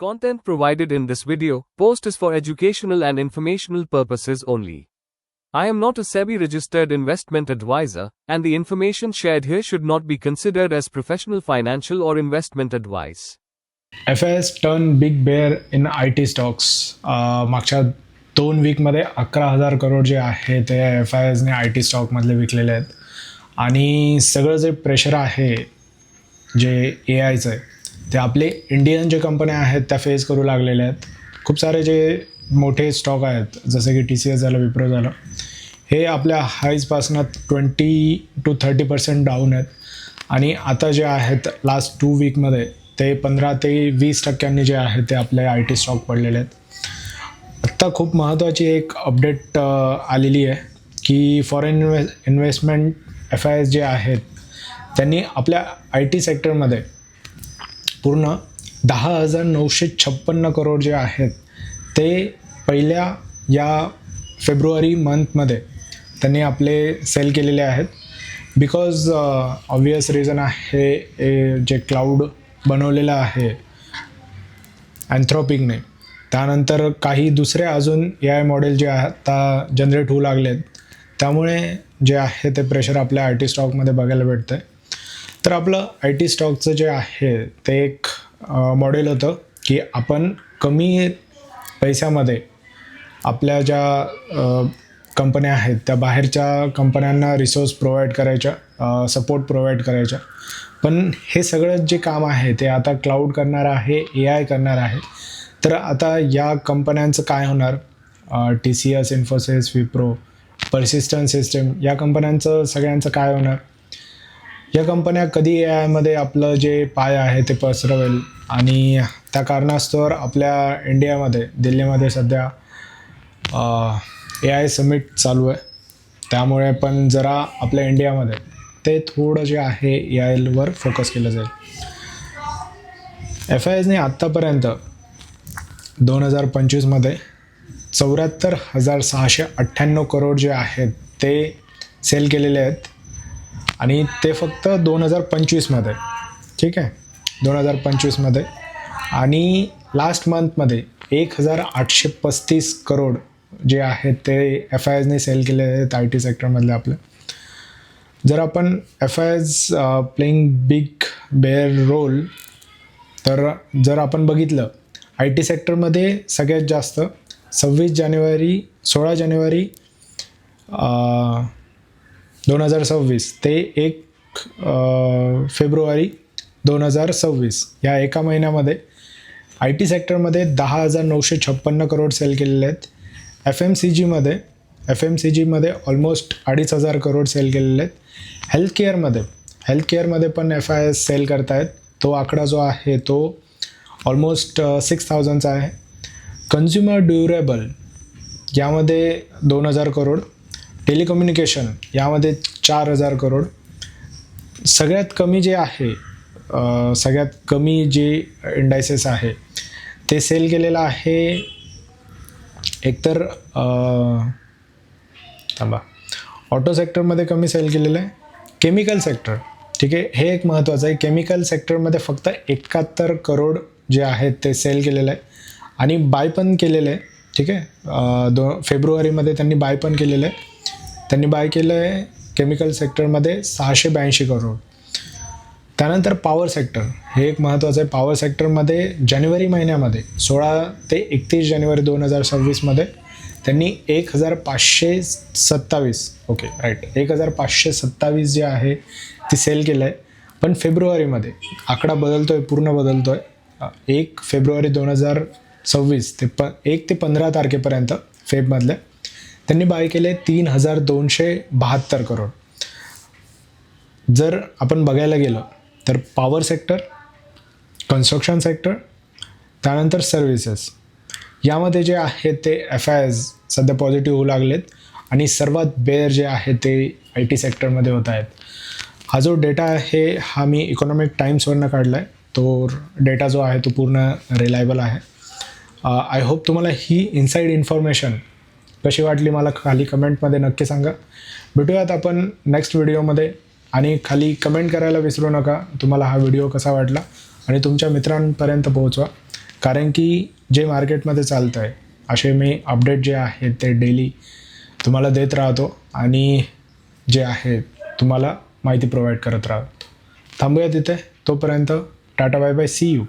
content provided in this video post is for educational and informational purposes only. I am not a SEBI registered investment advisor, and the information shared here should not be considered as professional financial or investment advice. FIS turned big bear in IT stocks. मागच्या 2 वीकमध्ये 11,000 करोड जे आहे ते FISने IT स्टॉकमधले विकलेले आहेत. आणि सगळं जे pressure आहे जे AIचं आहे ते आपले इंडियन जे कंपन्या आहेत त्या फेस करू लागलेल्या आहेत. खूप सारे जे मोठे स्टॉक आहेत जसे की TCS झालं, विप्रो झालं, हे आपल्या हाईजपासनं 20-30% डाऊन आहेत. आणि आता जे आहेत लास्ट 2 वीकमध्ये ते 15 ते 20% जे आहे ते आपले IT स्टॉक पडलेले आहेत. आत्ता खूप महत्त्वाची एक अपडेट आलेली आहे की फॉरेन इन्व्हेस्टमेंट FIS जे आहेत त्यांनी आपल्या IT सेक्टरमध्ये पूर्ण 10,956 करोड जे आहेत ते पहिल्या या फेब्रुवारी मंथमध्ये त्यांनी आपले सेल केलेले आहेत. बिकॉज ऑब्वियस रिझन आहे जे क्लाउड बनवलेलं आहे अँथ्रॉपिकने, त्यानंतर काही दुसरे अजून AI मॉडेल जे आता जनरेट होऊ लागलेत, त्यामुळे जे आहे ते प्रेशर आपल्या IT स्टॉकमध्ये बघायला भेटतं आहे. तर आपलं IT स्टॉकचं जे आहे ते एक मॉडेल होतं की आपण कमी पैशामध्ये आपल्या ज्या कंपन्या आहेत त्या बाहेरच्या कंपन्यांना रिसोर्स प्रोव्हाइड करायच्या, सपोर्ट प्रोव्हाइड करायच्या. पण हे सगळं जे काम आहे ते आता क्लाउड करणार आहे, AI करणार आहे. तर आता या कंपन्यांचं काय होणार? TCS, Infosys, Wipro, persistent system या कंपन्यांचं सगळ्यांचं काय होणार? या कंपन्या कधी AIमध्ये आपलं जे पाय आहे ते पसरवेल? आणि त्या कारणास्तव आपल्या इंडियामध्ये, दिल्लीमध्ये सध्या AI समिट चालू आहे. त्यामुळे पण जरा आपल्या इंडियामध्ये ते थोडं जे आहे AIवर फोकस केलं जाईल. FISने आत्तापर्यंत 2025मध्ये 74,698 करोड जे आहेत ते सेल केलेले आहेत. आणि ते फक्त 2025मध्ये, ठीक आहे, 2025मध्ये. आणि लास्ट मंथमध्ये 1,835 करोड जे आहेत ते FISने सेल केले आहेत IT सेक्टरमधले आपले. जर आपण FIS playing big bear role, तर जर आपण बघितलं IT सेक्टरमध्ये सगळ्यात जास्त 16 जानेवारी 2026 ते 1 फेब्रुवारी 2026 या एका महिन्यामध्ये IT सेक्टरमध्ये 10,956 करोड सेल केलेले आहेत. FMCGमध्ये ऑलमोस्ट 2,500 करोड सेल केलेले आहेत. हेल्थकेअरमध्ये पण FIS सेल करतायत. तो आकडा जो आहे तो ऑलमोस्ट 6,000चा आहे. कन्झ्युमर ड्युरेबल यामध्ये 2,000 करोड. टेलिकम्युनिकेशन यामध्ये 4,000 करोड. सगळ्यात कमी जे आहे, सगळ्यात कमी जे इंडायसेस आहे ते सेल केलेलं आहे एकतर ऑटो सेक्टरमध्ये कमी सेल केलेलं आहे. केमिकल सेक्टर, ठीक आहे, हे एक महत्त्वाचं आहे. केमिकल सेक्टरमध्ये फक्त 71 करोड जे आहेत ते सेल केलेलं आहे. आणि बाय पण केलेलं आहे, ठीक आहे. फेब्रुवारीमध्ये त्यांनी बाय पण केलेलं आहे. त्यांनी बाय केलं आहे केमिकल सेक्टरमध्ये 682 करोड. त्यानंतर पॉवर सेक्टर, हे एक महत्त्वाचं आहे. पॉवर सेक्टरमध्ये जानेवारी महिन्यामध्ये 16 ते 31 जानेवारी 2026मध्ये त्यांनी 1,527 जे आहे ती सेल केलं आहे. पण फेब्रुवारीमध्ये आकडा बदलतो आहे, पूर्ण बदलतो आहे. 1 फेब्रुवारी 2026 ते 1 ते 15 तारखेपर्यंत फेबमधल्या त्यांनी बाय केले 3,272 करोड. जर आपण बघायला गेलं तर पॉवर सेक्टर, कन्स्ट्रक्शन सेक्टर, त्यानंतर सर्व्हिसेस यामध्ये जे आहे ते FIS सध्या पॉझिटिव्ह होऊ लागलेत. आणि सर्वात बेअर जे आहे ते IT सेक्टरमध्ये होत आहेत. हा जो डेटा आहे हा मी इकॉनॉमिक टाईम्सवरनं काढला आहे. तो डेटा जो आहे तो पूर्ण रिलायबल आहे. आय होप तुम्हाला ही इनसाईड इन्फॉर्मेशन कशी वाटली मला खाली कमेंटमध्ये नक्की सांगा. भेटूयात आपण नेक्स्ट व्हिडिओमध्ये. आणि खाली कमेंट करायला विसरू नका तुम्हाला हा व्हिडिओ कसा वाटला आणि तुमच्या मित्रांपर्यंत पोहोचवा. कारण की जे मार्केटमध्ये चालतं आहे असे मी अपडेट जे आहेत ते डेली तुम्हाला देत राहतो आणि जे आहे तुम्हाला माहिती प्रोव्हाइड करत राहतो. थांबूया तिथे. तोपर्यंत tata bye bye, see you.